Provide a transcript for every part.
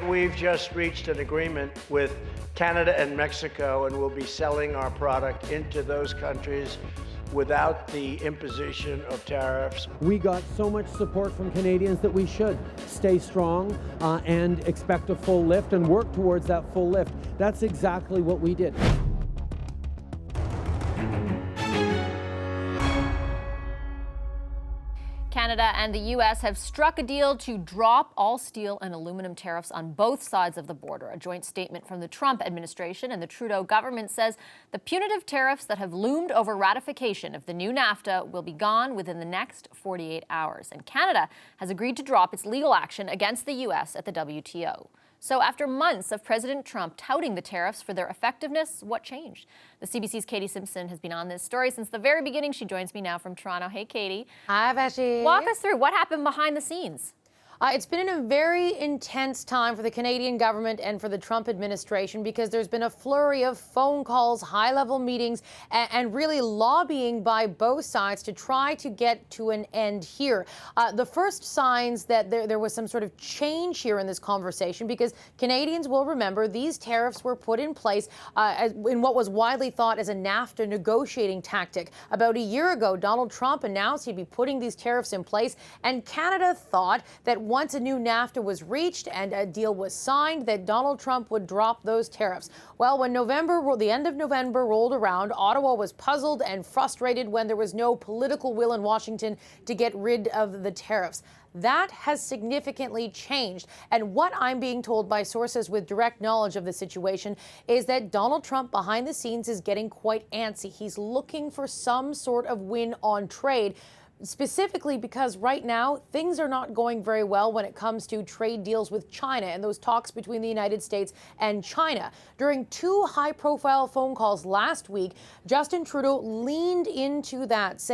We've just reached an agreement with Canada and Mexico, and we'll be selling our product into those countries without the imposition of tariffs. We got so much support from Canadians that we should stay strong and expect a full lift and work towards that full lift. That's exactly what we did. Canada and the U.S. have struck a deal to drop all steel and aluminum tariffs on both sides of the border. A joint statement from the Trump administration and the Trudeau government says the punitive tariffs that have loomed over ratification of the new NAFTA will be gone within the next 48 hours. And Canada has agreed to drop its legal action against the U.S. at the WTO. So after months of President Trump touting the tariffs for their effectiveness, what changed? The CBC's Katie Simpson has been on this story since the very beginning. She joins me now from Toronto. Hey, Katie. Hi, Beshi. Walk us through what happened behind the scenes. It's been a very intense time for the Canadian government and for the Trump administration because there's been a flurry of phone calls, high-level meetings, and really lobbying by both sides to try to get to an end here. The first signs that there was some sort of change here in this conversation, because Canadians will remember these tariffs were put in place in what was widely thought as a NAFTA negotiating tactic. About a year ago, Donald Trump announced he'd be putting these tariffs in place, and Canada thought that once a new NAFTA was reached and a deal was signed, that Donald Trump would drop those tariffs. Well, when the end of November rolled around, Ottawa was puzzled and frustrated when there was no political will in Washington to get rid of the tariffs. That has significantly changed. And what I'm being told by sources with direct knowledge of the situation is that Donald Trump behind the scenes is getting quite antsy. He's looking for some sort of win on trade, specifically because right now things are not going very well when it comes to trade deals with China and those talks between the United States and China. During two high-profile phone calls last week, Justin Trudeau leaned into that,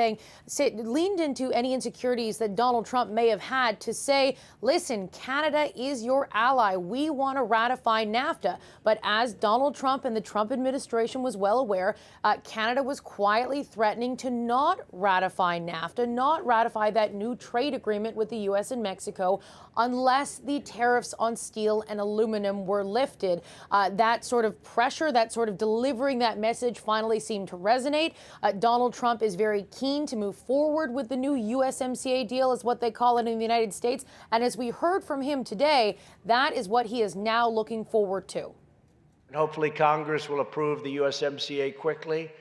leaned into any insecurities that Donald Trump may have had to say, listen, Canada is your ally. We want to ratify NAFTA. But as Donald Trump and the Trump administration was well aware, Canada was quietly threatening to not ratify NAFTA, not ratify that new trade agreement with the U.S. and Mexico unless the tariffs on steel and aluminum were lifted. That sort of pressure, that sort of delivering that message finally seemed to resonate. Donald Trump is very keen to move forward with the new USMCA deal, is what they call it in the United States. And as we heard from him today, that is what he is now looking forward to. And hopefully Congress will approve the USMCA quickly.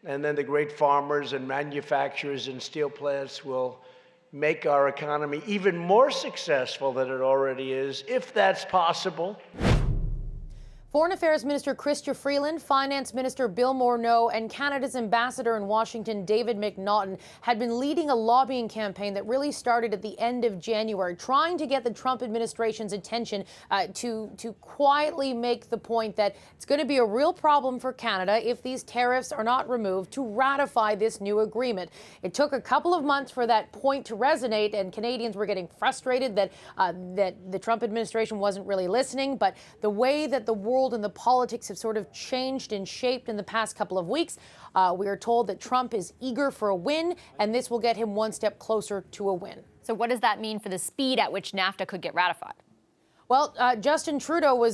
And then the great farmers and manufacturers and steel plants will make our economy even more successful than it already is, if that's possible. Foreign Affairs Minister Chrystia Freeland, Finance Minister Bill Morneau, and Canada's ambassador in Washington, David McNaughton, had been leading a lobbying campaign that really started at the end of January, trying to get the Trump administration's attention to quietly make the point that it's going to be a real problem for Canada if these tariffs are not removed to ratify this new agreement. It took a couple of months for that point to resonate, and Canadians were getting frustrated that the Trump administration wasn't really listening. But the way that the world and the politics have sort of changed and shaped in the past couple of weeks, we are told that Trump is eager for a win, and this will get him one step closer to a win. So what does that mean for the speed at which NAFTA could get ratified? Well, Justin Trudeau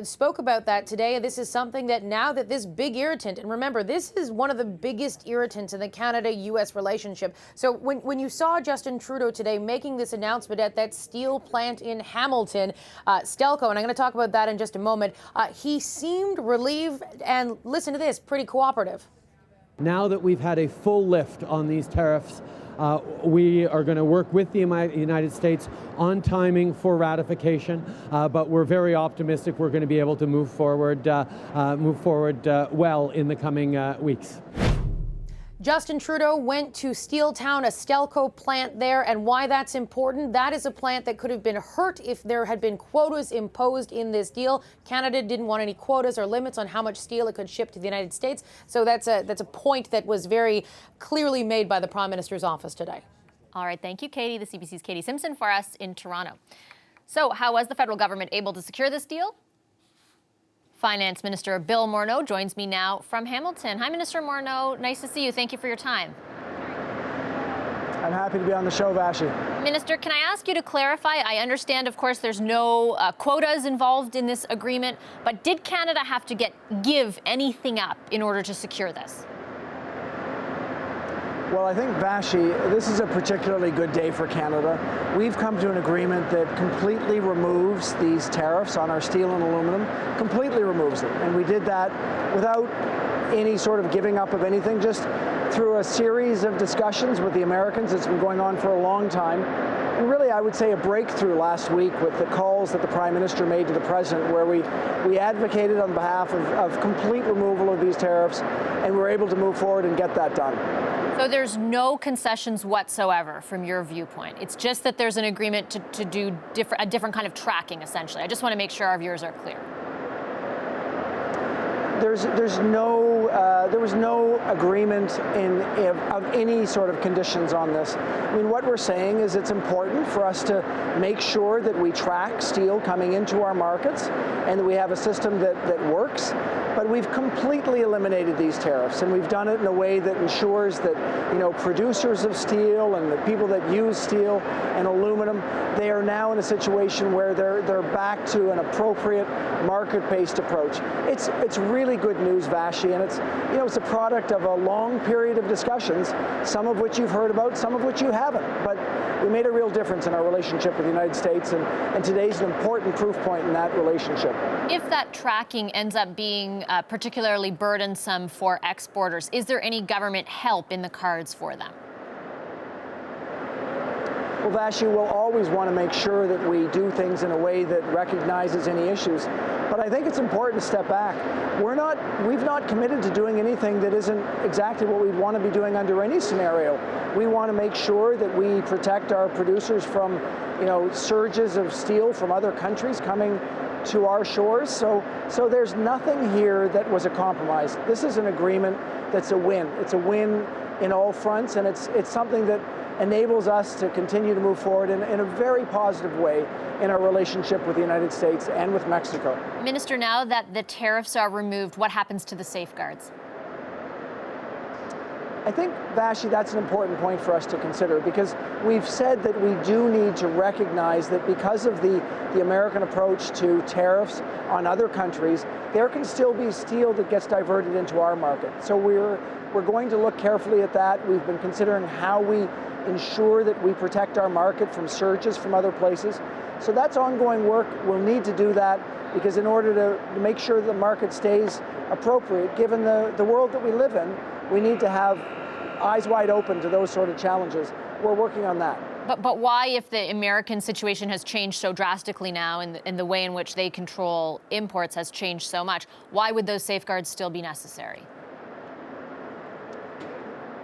spoke about that today. This is something that now that this big irritant, and remember, this is one of the biggest irritants in the Canada-U.S. relationship. So when you saw Justin Trudeau today making this announcement at that steel plant in Hamilton, Stelco, and I'm going to talk about that in just a moment, he seemed relieved and, listen to this, pretty cooperative. Now that we've had a full lift on these tariffs, we are going to work with the United States on timing for ratification, but we're very optimistic we're going to be able to move forward well in the coming weeks. Justin Trudeau went to Steeltown, a Stelco plant there, and why that's important. That is a plant that could have been hurt if there had been quotas imposed in this deal. Canada didn't want any quotas or limits on how much steel it could ship to the United States. So that's a point that was very clearly made by the Prime Minister's office today. All right, thank you, Katie. The CBC's Katie Simpson for us in Toronto. So how was the federal government able to secure this deal? Finance Minister Bill Morneau joins me now from Hamilton. Hi, Minister Morneau. Nice to see you. Thank you for your time. I'm happy to be on the show, Vashi. Minister, can I ask you to clarify? I understand, of course, there's no quotas involved in this agreement, but did Canada have to give anything up in order to secure this? Well, I think, Vashi, this is a particularly good day for Canada. We've come to an agreement that completely removes these tariffs on our steel and aluminum, completely removes them. And we did that without any sort of giving up of anything, just through a series of discussions with the Americans. It's been going on for a long time. And really, I would say a breakthrough last week with the calls that the Prime Minister made to the President, where we advocated on behalf of complete removal of these tariffs, and we were able to move forward and get that done. So there's no concessions whatsoever from your viewpoint. It's just that there's an agreement to do a different kind of tracking, essentially. I just want to make sure our viewers are clear. There was no agreement of any sort of conditions on this. I mean, what we're saying is it's important for us to make sure that we track steel coming into our markets and that we have a system that works. But we've completely eliminated these tariffs, and we've done it in a way that ensures that, producers of steel and the people that use steel and aluminum, they are now in a situation where they're back to an appropriate market-based approach. It's really good news, Vashi, and it's a product of a long period of discussions, some of which you've heard about, some of which you haven't. But we made a real difference in our relationship with the United States, and today's an important proof point in that relationship. If that tracking ends up being particularly burdensome for exporters, is there any government help in the cards for them? Well, Vashi, we'll always want to make sure that we do things in a way that recognizes any issues. But I think it's important to step back. We've not committed to doing anything that isn't exactly what we'd want to be doing under any scenario. We want to make sure that we protect our producers from, surges of steel from other countries coming to our shores. So there's nothing here that was a compromise. This is an agreement that's a win. It's a win in all fronts, and it's something that enables us to continue to move forward in a very positive way in our relationship with the United States and with Mexico. Minister, now that the tariffs are removed, what happens to the safeguards? I think, Vashi, that's an important point for us to consider, because we've said that we do need to recognize that because of the American approach to tariffs on other countries, there can still be steel that gets diverted into our market. So we're going to look carefully at that. We've been considering how we ensure that we protect our market from surges from other places. So that's ongoing work. We'll need to do that, because in order to make sure the market stays appropriate, given the world that we live in, we need to have eyes wide open to those sort of challenges. We're working on that. But why, if the American situation has changed so drastically now and the way in which they control imports has changed so much, why would those safeguards still be necessary?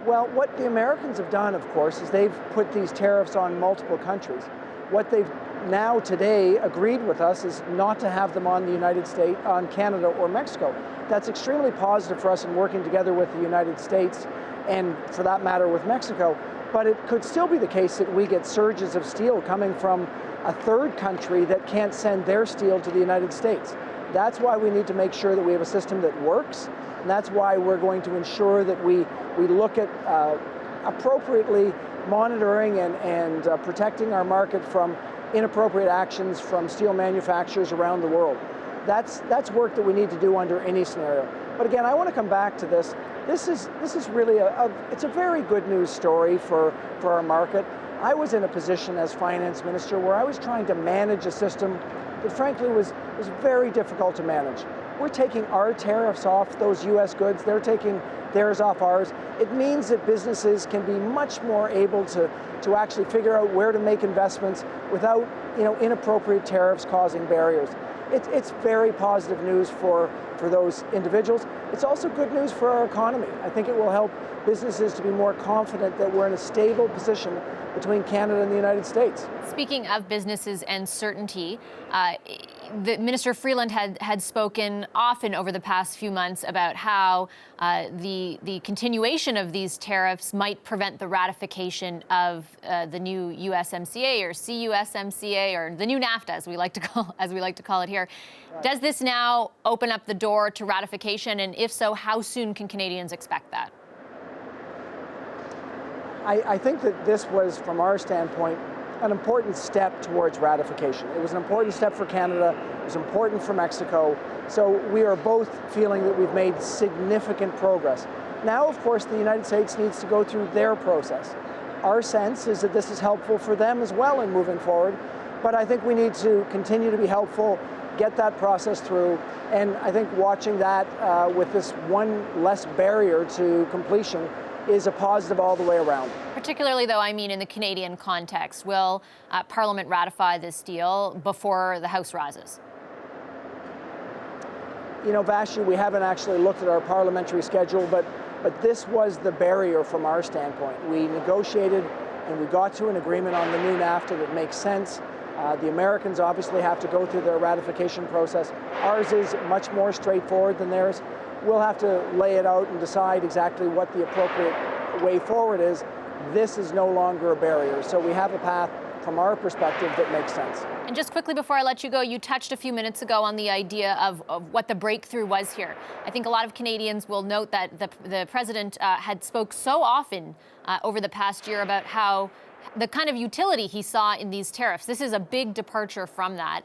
Well, what the Americans have done, of course, is they've put these tariffs on multiple countries. What they've now today agreed with us is not to have them on the United States, on Canada or Mexico. That's extremely positive for us in working together with the United States, and for that matter with Mexico. But it could still be the case that we get surges of steel coming from a third country that can't send their steel to the United States. That's why we need to make sure that we have a system that works, and that's why we're going to ensure that we look at appropriately monitoring and protecting our market from inappropriate actions from steel manufacturers around the world. That's work that we need to do under any scenario. But again, I want to come back to this. This is really it's a very good news story for our market. I was in a position as finance minister where I was trying to manage a system that frankly was very difficult to manage. We're taking our tariffs off those U.S. goods. They're taking theirs off ours. It means that businesses can be much more able to actually figure out where to make investments without inappropriate tariffs causing barriers. It's very positive news for those individuals. It's also good news for our economy. I think it will help businesses to be more confident that we're in a stable position between Canada and the United States. Speaking of businesses and certainty, the Minister Freeland had spoken often over the past few months about how the continuation of these tariffs might prevent the ratification of the new USMCA or CUSMCA or the new NAFTA, as we like to call it here. Right. Does this now open up the door to ratification, and if so, how soon can Canadians expect that? I think that this was, from our standpoint, an important step towards ratification. It was an important step for Canada, it was important for Mexico, so we are both feeling that we've made significant progress. Now, of course, the United States needs to go through their process. Our sense is that this is helpful for them as well in moving forward, but I think we need to continue to be helpful, get that process through, and I think watching that with this one less barrier to completion is a positive all the way around. Particularly, though, I mean, in the Canadian context, will Parliament ratify this deal before the House rises? You know, Vashi, we haven't actually looked at our parliamentary schedule, but this was the barrier from our standpoint. We negotiated and we got to an agreement on the new NAFTA that makes sense. The Americans obviously have to go through their ratification process. Ours is much more straightforward than theirs. We'll have to lay it out and decide exactly what the appropriate way forward is. This is no longer a barrier, so we have a path from our perspective that makes sense. And just quickly before I let you go, you touched a few minutes ago on the idea of what the breakthrough was here. I think a lot of Canadians will note that the president had spoke so often over the past year about how the kind of utility he saw in these tariffs. This is a big departure from that.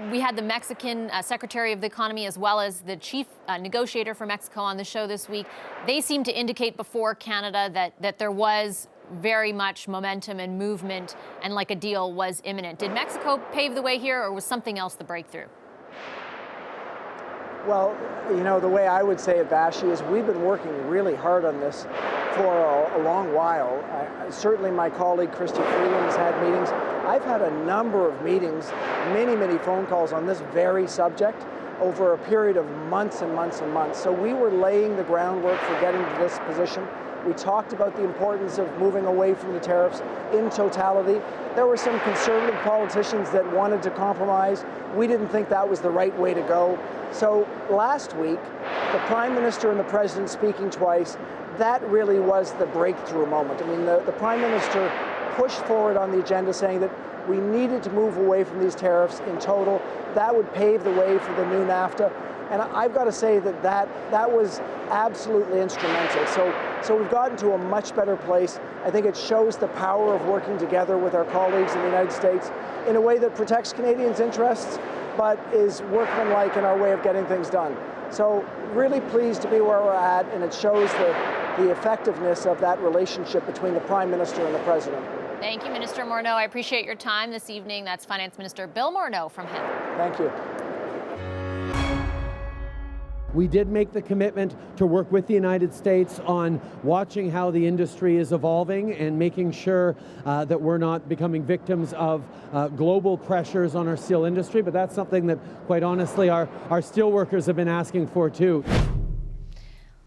We had the Mexican Secretary of the Economy as well as the chief negotiator for Mexico on the show this week. They seemed to indicate before Canada that there was very much momentum and movement and like a deal was imminent. Did Mexico pave the way here, or was something else the breakthrough? Well, you know, the way I would say it, Vashi, is we've been working really hard on this for a long while. Certainly my colleague Christy Freeland has had meetings. I've had a number of meetings, many phone calls on this very subject over a period of months and months and months. So we were laying the groundwork for getting to this position. We talked about the importance of moving away from the tariffs in totality. There were some conservative politicians that wanted to compromise. We didn't think that was the right way to go. So last week, the Prime Minister and the President speaking twice, that really was the breakthrough moment. I mean, the Prime Minister pushed forward on the agenda saying that we needed to move away from these tariffs in total. That would pave the way for the new NAFTA. And I've got to say that was absolutely instrumental. So we've gotten to a much better place. I think it shows the power of working together with our colleagues in the United States in a way that protects Canadians' interests, but is workmanlike in our way of getting things done. So really pleased to be where we're at, and it shows the effectiveness of that relationship between the Prime Minister and the President. Thank you, Minister Morneau. I appreciate your time this evening. That's Finance Minister Bill Morneau from him. Thank you. We did make the commitment to work with the United States on watching how the industry is evolving and making sure that we're not becoming victims of global pressures on our steel industry. But that's something that, quite honestly, our steel workers have been asking for too.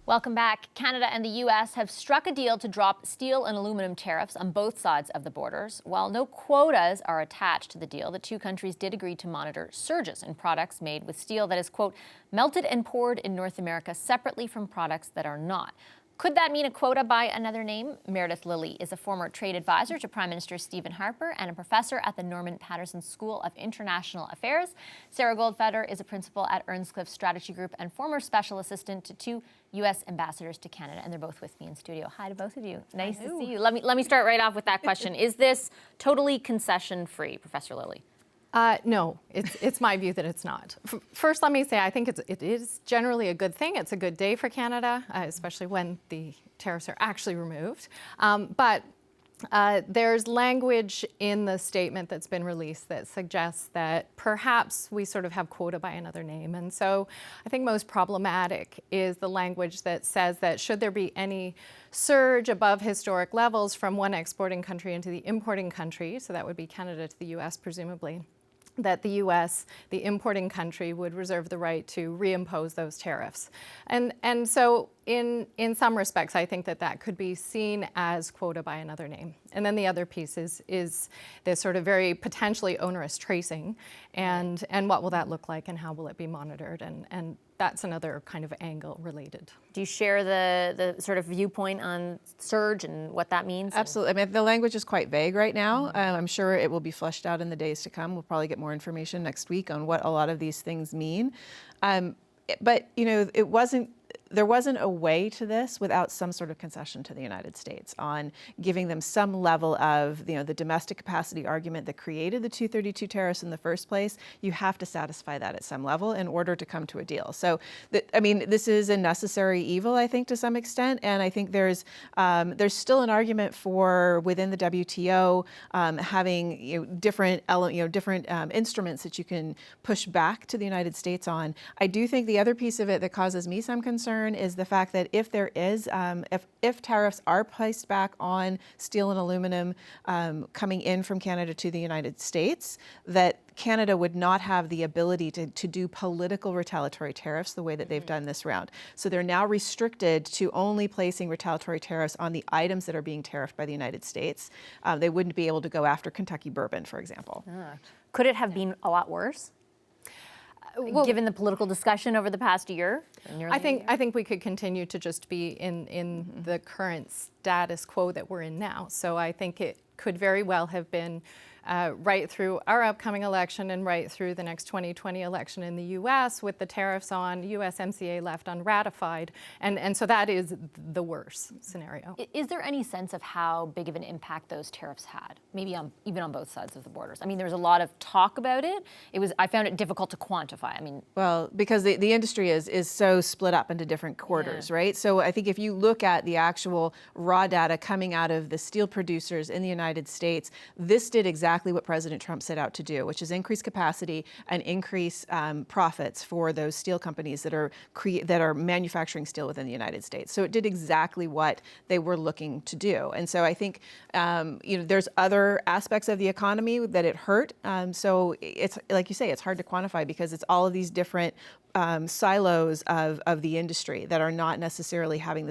Welcome back. Canada and the U.S. have struck a deal to drop steel and aluminum tariffs on both sides of the borders. While no quotas are attached to the deal, the two countries did agree to monitor surges in products made with steel that is, quote, melted and poured in North America separately from products that are not. Could that mean a quota by another name? Meredith Lilly is a former trade advisor to Prime Minister Stephen Harper and a professor at the Norman Paterson School of International Affairs. Sarah Goldfeder is a principal at Earnscliffe Strategy Group and former special assistant to two U.S. ambassadors to Canada, and they're both with me in studio. Hi to both of you. Nice to see you. Let me start right off with that question. Is this totally concession-free, Professor Lilly? No, it's my view that it's not. First, let me say I think it is generally a good thing. It's a good day for Canada, especially when the tariffs are actually removed. But there's language in the statement that's been released that suggests that perhaps we sort of have quota by another name. And so I think most problematic is the language that says that should there be any surge above historic levels from one exporting country into the importing country, so that would be Canada to the U.S. presumably, that the U.S., the importing country, would reserve the right to reimpose those tariffs. And so in some respects, I think that could be seen as quota by another name. And then the other piece is this sort of very potentially onerous tracing, and what will that look like and how will it be monitored? And that's another kind of angle related. Do you share the sort of viewpoint on surge and what that means? Absolutely. I mean, the language is quite vague right now. I'm sure it will be fleshed out in the days to come. We'll probably get more information next week on what a lot of these things mean. But, you know, it wasn't there wasn't a way to this without some sort of concession to the United States on giving them some level of, the domestic capacity argument that created the 232 tariffs in the first place. You have to satisfy that at some level in order to come to a deal. So, this is a necessary evil, I think, to some extent, and I think there's still an argument for within the WTO having different instruments that you can push back to the United States on. I do think the other piece of it that causes me some concern is the fact that if there is, if tariffs are placed back on steel and aluminum coming in from Canada to the United States, that Canada would not have the ability to do political retaliatory tariffs the way that they've done this round. So they're now restricted to only placing retaliatory tariffs on the items that are being tariffed by the United States. They wouldn't be able to go after Kentucky bourbon, for example. Could it have been a lot worse? Given the political discussion over the past year? I think we could continue to just be in the current status quo that we're in now. So I think it could very well have been right through our upcoming election and right through the next 2020 election in the U.S. with the tariffs on USMCA left unratified. And so that is the worst scenario. Is there any sense of how big of an impact those tariffs had? Maybe even on both sides of the borders. I mean, there was a lot of talk about it. I found it difficult to quantify. Well, because the industry is so split up into different quarters, right? So I think if you look at the actual raw data coming out of the steel producers in the United States, this did exactly what President Trump set out to do, which is increase capacity and increase profits for those steel companies that are manufacturing steel within the United States. So it did exactly what they were looking to do. And so I think there's other aspects of the economy that it hurt. So it's like you say, it's hard to quantify because it's all of these different silos of the industry that are not necessarily having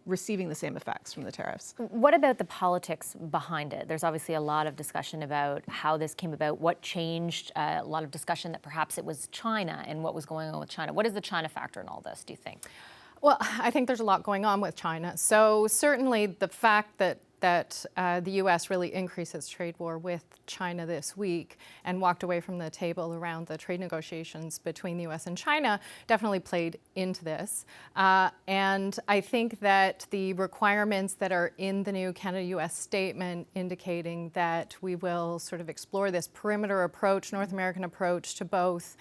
receiving the same effects from the tariffs. What about the politics behind it? There's obviously a lot of discussion about how this came about, what changed, a lot of discussion that perhaps it was China and what was going on with China. What is the China factor in all this, do you think? Well, I think there's a lot going on with China. So certainly the fact that the U.S. really increased its trade war with China this week and walked away from the table around the trade negotiations between the U.S. and China definitely played into this. And I think that the requirements that are in the new Canada-U.S. statement indicating that we will sort of explore this perimeter approach, North American approach to both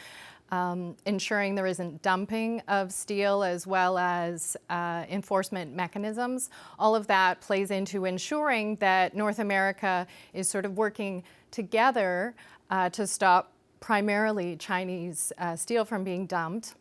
ensuring there isn't dumping of steel as well as enforcement mechanisms. All of that plays into ensuring that North America is sort of working together to stop primarily Chinese steel from being dumped.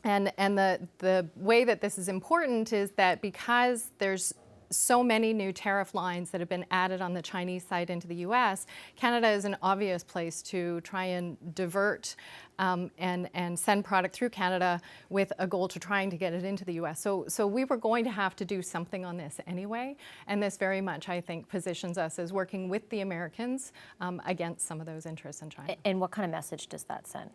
And the way that this is important is that because there's so many new tariff lines that have been added on the Chinese side into the U.S., Canada is an obvious place to try and divert and send product through Canada with a goal to trying to get it into the U.S. So we were going to have to do something on this anyway, and this very much, I think, positions us as working with the Americans against some of those interests in China. And what kind of message does that send,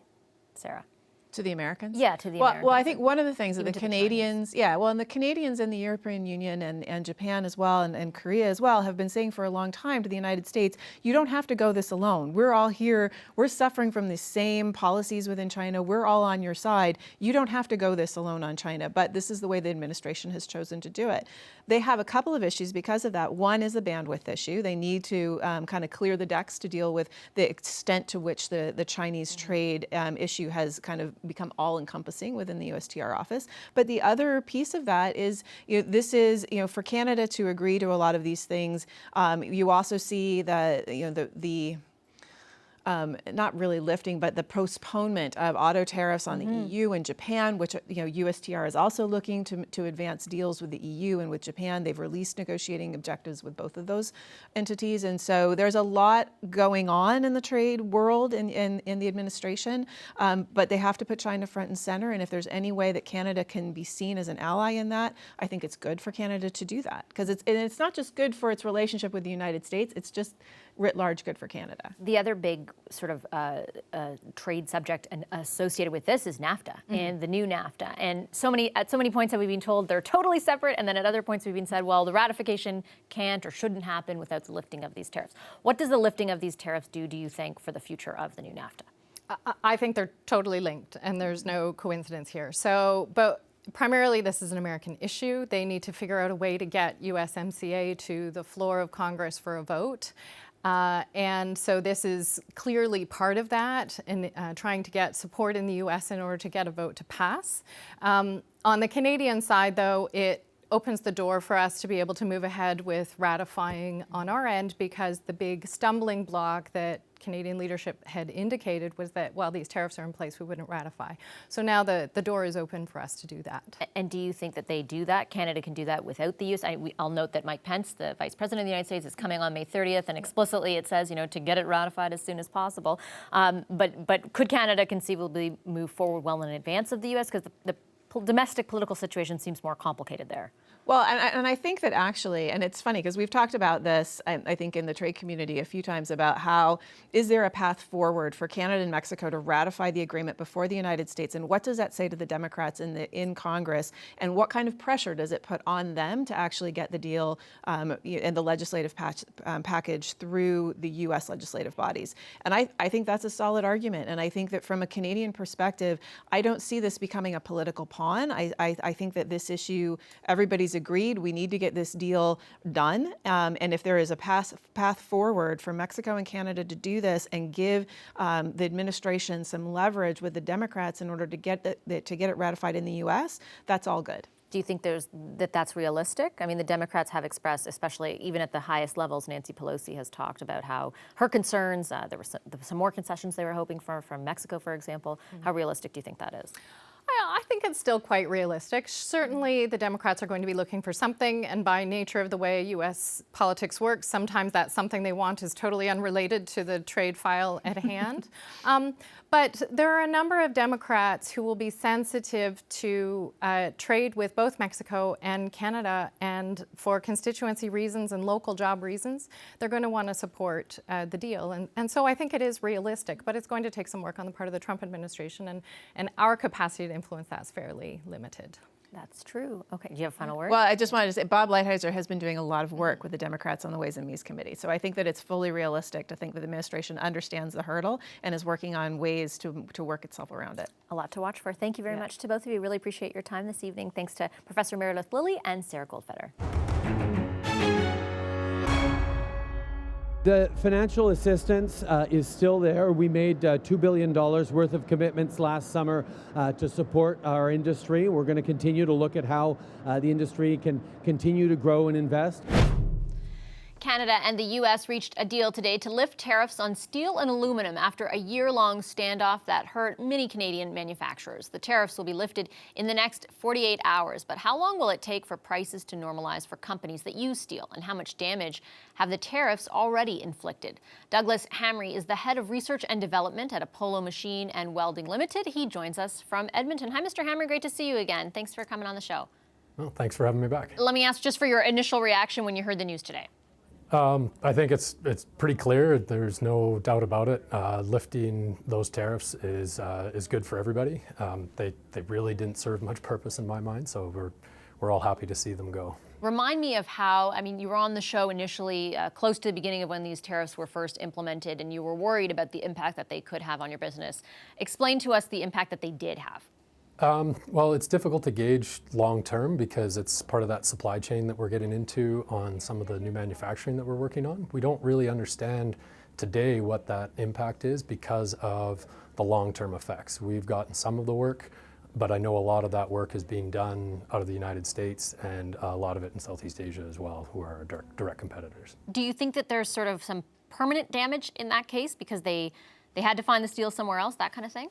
Sarah? To the Americans? Yeah, to the Americans. Well, I think one of the things that the Canadians, and the Canadians in the European Union and Japan as well and Korea as well have been saying for a long time to the United States, you don't have to go this alone. We're all here. We're suffering from the same policies within China. We're all on your side. You don't have to go this alone on China, but this is the way the administration has chosen to do it. They have a couple of issues because of that. One is the bandwidth issue. They need to kind of clear the decks to deal with the extent to which the Chinese trade issue has kind of become all-encompassing within the USTR office. But the other piece of that is, this is, for Canada to agree to a lot of these things. You also see the not really lifting, but the postponement of auto tariffs on the EU and Japan, which USTR is also looking to advance deals with the EU and with Japan. They've released negotiating objectives with both of those entities, and so there's a lot going on in the trade world in the administration. But they have to put China front and center, and if there's any way that Canada can be seen as an ally in that, I think it's good for Canada to do that, because it's not just good for its relationship with the United States. It's just writ large good for Canada. The other big sort of trade subject and associated with this is NAFTA and the new NAFTA. And at so many points have we been told they're totally separate, and then at other points we've been said, well, the ratification can't or shouldn't happen without the lifting of these tariffs. What does the lifting of these tariffs do you think, for the future of the new NAFTA? I think they're totally linked, and there's no coincidence here. So, but primarily this is an American issue. They need to figure out a way to get USMCA to the floor of Congress for a vote. And so this is clearly part of that, and trying to get support in the US in order to get a vote to pass. On the Canadian side, though, it opens the door for us to be able to move ahead with ratifying on our end, because the big stumbling block that Canadian leadership had indicated was that while these tariffs are in place, we wouldn't ratify. So now the door is open for us to do that. And do you think that they do that? Canada can do that without the use? I'll note that Mike Pence, the Vice President of the United States, is coming on May 30th, and explicitly it says, to get it ratified as soon as possible. But could Canada conceivably move forward well in advance of the U.S.? Because the domestic political situation seems more complicated there. Well, and I think that actually, and it's funny because we've talked about this, I think, in the trade community a few times about how is there a path forward for Canada and Mexico to ratify the agreement before the United States, and what does that say to the Democrats in Congress, and what kind of pressure does it put on them to actually get the deal and the legislative package through the U.S. legislative bodies? And I think that's a solid argument, and I think that from a Canadian perspective, I don't see this becoming a political pawn. I think that this issue, everybody's agreed we need to get this deal done, and if there is a path forward for Mexico and Canada to do this and give the administration some leverage with the Democrats in order to get it ratified in the U.S., that's all good. Do you think that's realistic? I mean, the Democrats have expressed, especially even at the highest levels, Nancy Pelosi has talked about how her concerns, there were some more concessions they were hoping for from Mexico, for example. How realistic do you think that is? I think it's still quite realistic. Certainly the Democrats are going to be looking for something, and by nature of the way U.S. politics works, sometimes that something they want is totally unrelated to the trade file at hand. But there are a number of Democrats who will be sensitive to trade with both Mexico and Canada, and for constituency reasons and local job reasons, they're going to want to support the deal. And so I think it is realistic, but it's going to take some work on the part of the Trump administration, and our capacity to influence that's fairly limited. That's true. Okay, do you have a final word? Well, I just wanted to say Bob Lighthizer has been doing a lot of work with the Democrats on the Ways and Means Committee. So I think that it's fully realistic to think that the administration understands the hurdle and is working on ways to work itself around it. A lot to watch for. Thank you very much to both of you. Really appreciate your time this evening. Thanks to Professor Meredith Lilly and Sarah Goldfeder. The financial assistance is still there. We made $2 billion worth of commitments last summer to support our industry. We're going to continue to look at how the industry can continue to grow and invest. Canada and the U.S. reached a deal today to lift tariffs on steel and aluminum after a year-long standoff that hurt many Canadian manufacturers. The tariffs will be lifted in the next 48 hours. But how long will it take for prices to normalize for companies that use steel? And how much damage have the tariffs already inflicted? Douglas Hamry is the head of research and development at Apollo Machine and Welding Limited. He joins us from Edmonton. Hi, Mr. Hamry. Great to see you again. Thanks for coming on the show. Well, thanks for having me back. Let me ask just for your initial reaction when you heard the news today. I think it's pretty clear. There's no doubt about it. Lifting those tariffs is good for everybody. They really didn't serve much purpose in my mind, so we're all happy to see them go. Remind me of how, you were on the show initially close to the beginning of when these tariffs were first implemented, and you were worried about the impact that they could have on your business. Explain to us the impact that they did have. Well, it's difficult to gauge long term because it's part of that supply chain that we're getting into on some of the new manufacturing that we're working on. We don't really understand today what that impact is because of the long-term effects. We've gotten some of the work, but I know a lot of that work is being done out of the United States and a lot of it in Southeast Asia as well, who are our direct competitors. Do you think that there's sort of some permanent damage in that case because they had to find the steel somewhere else, that kind of thing?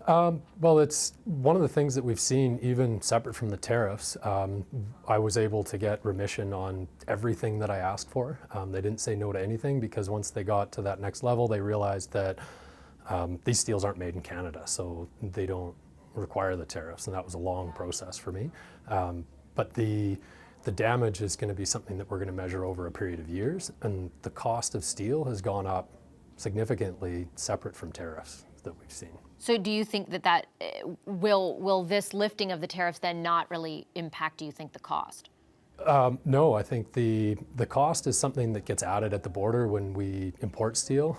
Well, it's one of the things that we've seen, even separate from the tariffs. I was able to get remission on everything that I asked for. They didn't say no to anything because once they got to that next level, they realized that these steels aren't made in Canada, so they don't require the tariffs, and that was a long process for me. But the damage is going to be something that we're going to measure over a period of years, and the cost of steel has gone up significantly separate from tariffs that we've seen. So do you think that will this lifting of the tariffs then not really impact, do you think, the cost? No, I think the cost is something that gets added at the border when we import steel,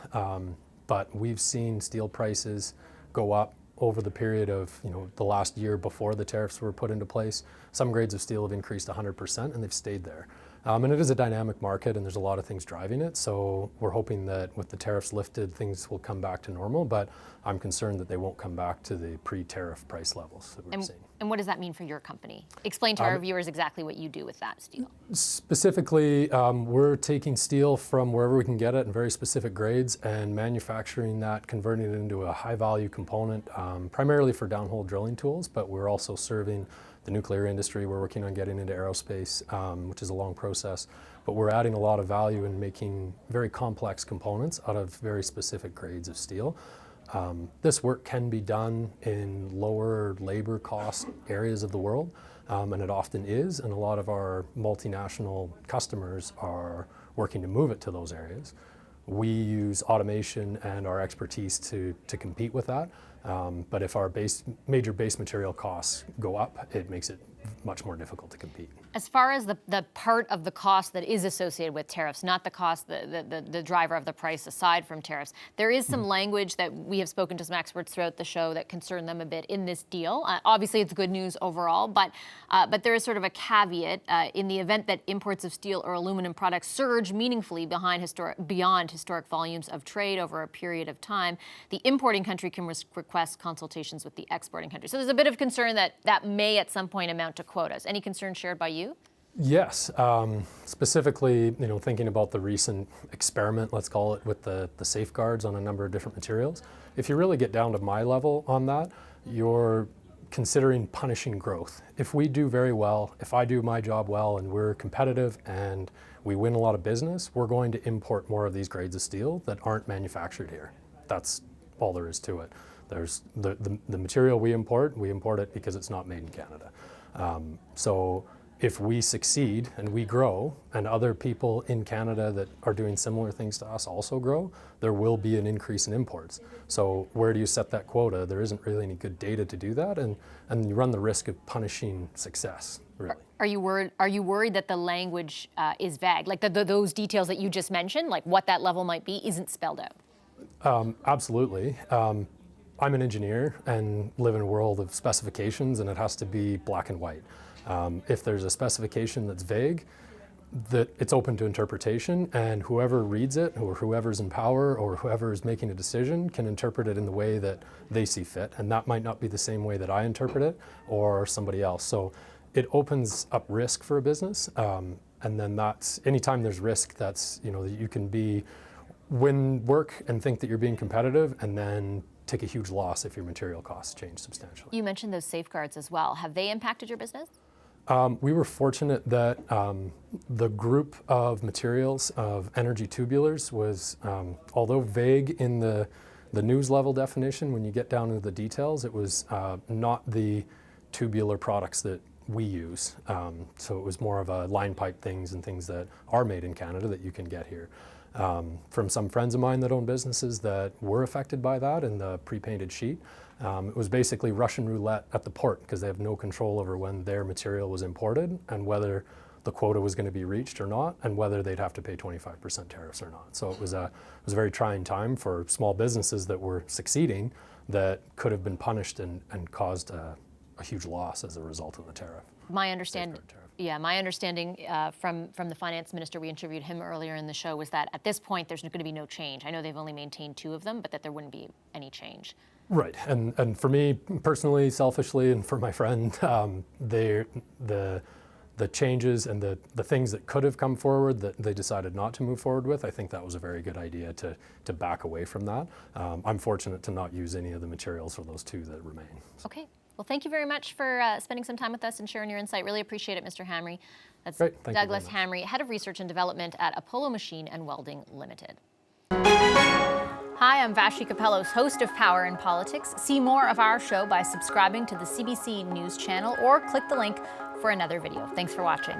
but we've seen steel prices go up over the period of the last year before the tariffs were put into place. Some grades of steel have increased 100%, and they've stayed there. And it is a dynamic market, and there's a lot of things driving it. So we're hoping that with the tariffs lifted, things will come back to normal. But I'm concerned that they won't come back to the pre-tariff price levels that we're seeing. And what does that mean for your company? Explain to our viewers exactly what you do with that steel. Specifically, we're taking steel from wherever we can get it in very specific grades and manufacturing that, converting it into a high-value component, primarily for downhole drilling tools, but we're also serving the nuclear industry. We're working on getting into aerospace, which is a long process, but we're adding a lot of value in making very complex components out of very specific grades of steel. This work can be done in lower labor cost areas of the world, and it often is, and a lot of our multinational customers are working to move it to those areas. We use automation and our expertise to compete with that, but if our major base material costs go up, it makes it much more difficult to compete. As far as the part of the cost that is associated with tariffs, not the cost, the driver of the price aside from tariffs, there is some language that we have spoken to some experts throughout the show that concern them a bit in this deal. Obviously, it's good news overall, but there is sort of a caveat in the event that imports of steel or aluminum products surge meaningfully beyond historic volumes of trade over a period of time, the importing country can request consultations with the exporting country. So there's a bit of concern that that may at some point amount to quotas. Any concern shared by you? Yes, specifically, thinking about the recent experiment, let's call it, with the safeguards on a number of different materials. If you really get down to my level on that, you're considering punishing growth. If we do very well, if I do my job well and we're competitive and we win a lot of business, we're going to import more of these grades of steel that aren't manufactured here. That's all there is to it. There's the material we import it because it's not made in Canada. So if we succeed and we grow and other people in Canada that are doing similar things to us also grow, there will be an increase in imports. So where do you set that quota? There isn't really any good data to do that, and you run the risk of punishing success, really. Are you worried that the language is vague? Like those details that you just mentioned, like what that level might be, isn't spelled out? Absolutely. I'm an engineer and live in a world of specifications, and it has to be black and white. If there's a specification that's vague, that it's open to interpretation, and whoever reads it, or whoever's in power, or whoever is making a decision can interpret it in the way that they see fit, and that might not be the same way that I interpret it or somebody else. So it opens up risk for a business, and then that's anytime there's risk, that's that you can win work and think that you're being competitive, and then take a huge loss if your material costs change substantially. You mentioned those safeguards as well. Have they impacted your business? We were fortunate that the group of materials of energy tubulars was, although vague in the news level definition, when you get down into the details, it was not the tubular products that we use. So it was more of a line pipe things and things that are made in Canada that you can get here. From some friends of mine that own businesses that were affected by that in the pre-painted sheet. It was basically Russian roulette at the port because they have no control over when their material was imported and whether the quota was going to be reached or not, and whether they'd have to pay 25% tariffs or not. So it was a very trying time for small businesses that were succeeding that could have been punished and caused a huge loss as a result of the tariff. My understanding from the finance minister, we interviewed him earlier in the show, was that at this point there's going to be no change. I know they've only maintained 2 of them, but that there wouldn't be any change. Right, and for me personally, selfishly, and for my friend, the changes and the things that could have come forward that they decided not to move forward with, I think that was a very good idea to back away from that. I'm fortunate to not use any of the materials for those 2 that remain. So. Okay. Well, thank you very much for spending some time with us and sharing your insight. Really appreciate it, Mr. Hamry. That's Great. Thank Douglas you very much. Hamry, Head of Research and Development at Apollo Machine and Welding Limited. Hi, I'm Vashi Capellos, host of Power in Politics. See more of our show by subscribing to the CBC News channel or click the link for another video. Thanks for watching.